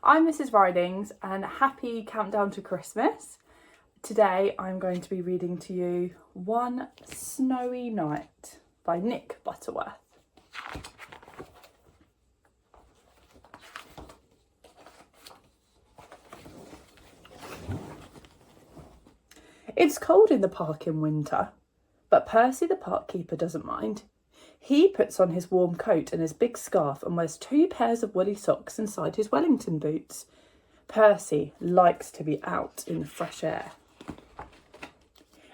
I'm Mrs. Ridings and happy countdown to Christmas. Today I'm going to be reading to you One Snowy Night by Nick Butterworth. It's cold in the park in winter, but Percy the park keeper doesn't mind. He puts on his warm coat and his big scarf and wears 2 pairs of woolly socks inside his Wellington boots. Percy likes to be out in the fresh air.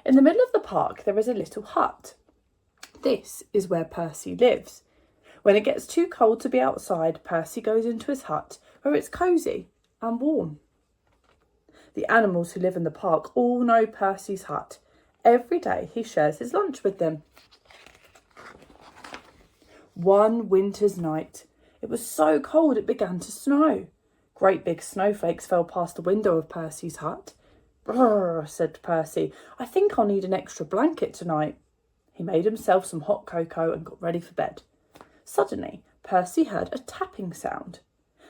In the middle of the park there is a little hut. This is where Percy lives. When it gets too cold to be outside, Percy goes into his hut where it's cosy and warm. The animals who live in the park all know Percy's hut. Every day he shares his lunch with them. One winter's night, it was so cold it began to snow. Great big snowflakes fell past the window of Percy's hut. "Brrr," said Percy, "I think I'll need an extra blanket tonight." He made himself some hot cocoa and got ready for bed. Suddenly, Percy heard a tapping sound.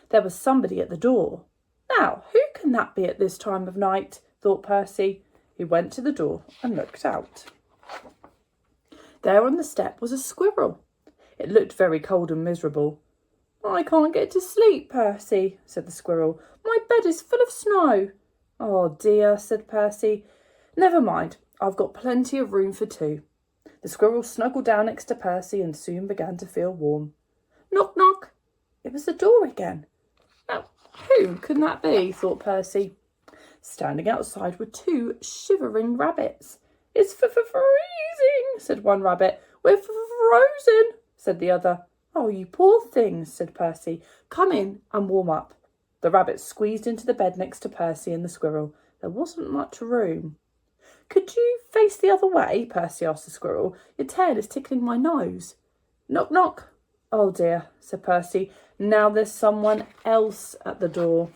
There was somebody at the door. "Now, who can that be at this time of night?" thought Percy. He went to the door and looked out. There on the step was a squirrel. It looked very cold and miserable. "I can't get to sleep, Percy," said the squirrel. "My bed is full of snow." "Oh dear," said Percy. "Never mind, I've got plenty of room for 2. The squirrel snuggled down next to Percy and soon began to feel warm. Knock, knock. It was the door again. Now, who can that be, thought Percy. Standing outside were 2 shivering rabbits. "It's freezing," said one rabbit. "We're frozen," said the other. "Oh, you poor things," said Percy. "Come in and warm up." The rabbits squeezed into the bed next to Percy and the squirrel. There wasn't much room. "Could you face the other way?" Percy asked the squirrel. "Your tail is tickling my nose." Knock, knock. "Oh dear," said Percy. "Now there's someone else at the door."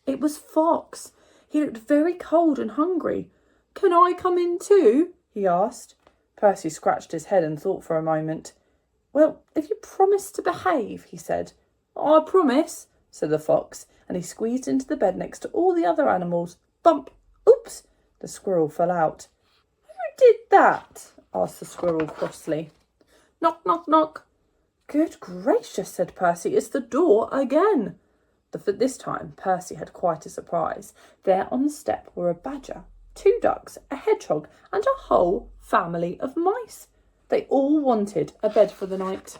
It was Fox. He looked very cold and hungry. "Can I come in too?" he asked. Percy scratched his head and thought for a moment. "Well, if you promise to behave," he said. "I promise," said the fox, and he squeezed into the bed next to all the other animals. Bump! Oops! The squirrel fell out. "Who did that?" asked the squirrel crossly. Knock, knock, knock. "Good gracious," said Percy, "it's the door again." This time Percy had quite a surprise. There on the step were a badger, 2 ducks, a hedgehog, and a whole family of mice. They all wanted a bed for the night.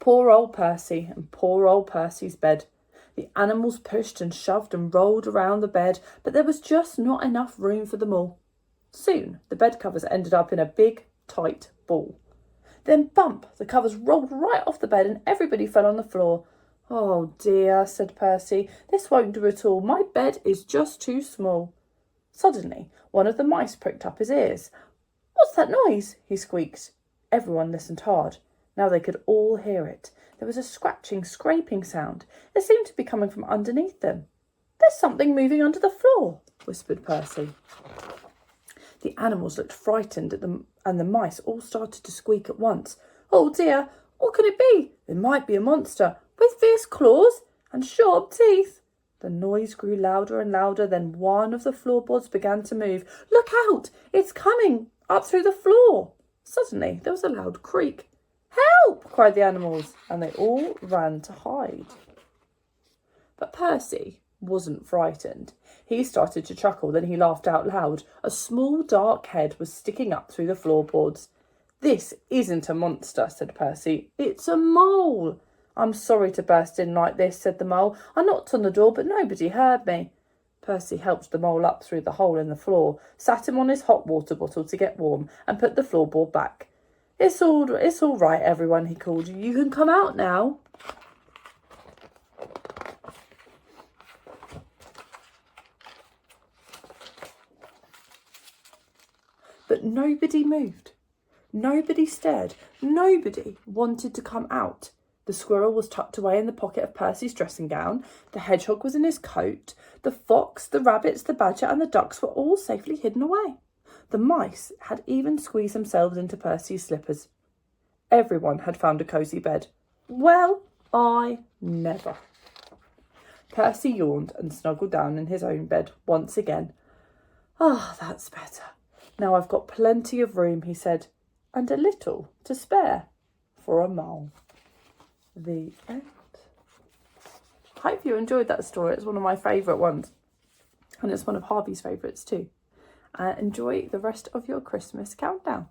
Poor old Percy and poor old Percy's bed. The animals pushed and shoved and rolled around the bed, but there was just not enough room for them all. Soon the bed covers ended up in a big, tight ball. Then bump, the covers rolled right off the bed and everybody fell on the floor. "Oh dear," said Percy, "this won't do at all. My bed is just too small." Suddenly, one of the mice pricked up his ears. "What's that noise?" he squeaked. Everyone listened hard. Now they could all hear it. There was a scratching, scraping sound. It seemed to be coming from underneath them. "There's something moving under the floor," whispered Percy. The animals looked frightened at them, and the mice all started to squeak at once. "Oh dear, what can it be? It might be a monster with fierce claws and sharp teeth." The noise grew louder and louder. Then one of the floorboards began to move. "Look out! It's coming up through the floor." Suddenly there was a loud creak. "Help!" cried the animals, and they all ran to hide. But Percy wasn't frightened. He started to chuckle, then he laughed out loud. A small dark head was sticking up through the floorboards. "This isn't a monster," said Percy. "It's a mole." "I'm sorry to burst in like this," said the mole. "I knocked on the door, but nobody heard me." Percy helped the mole up through the hole in the floor, sat him on his hot water bottle to get warm, and put the floorboard back. It's all right, everyone," he called. "You can come out now." But nobody moved. Nobody stared. Nobody wanted to come out. The squirrel was tucked away in the pocket of Percy's dressing gown. The hedgehog was in his coat. The fox, the rabbits, the badger and the ducks were all safely hidden away. The mice had even squeezed themselves into Percy's slippers. Everyone had found a cosy bed. Well, I never. Percy yawned and snuggled down in his own bed once again. Ah, that's better. Now I've got plenty of room, he said, and a little to spare for a mole. The end. Hope you enjoyed that story. It's one of my favourite ones. And it's one of Harvey's favourites too. Enjoy the rest of your Christmas countdown.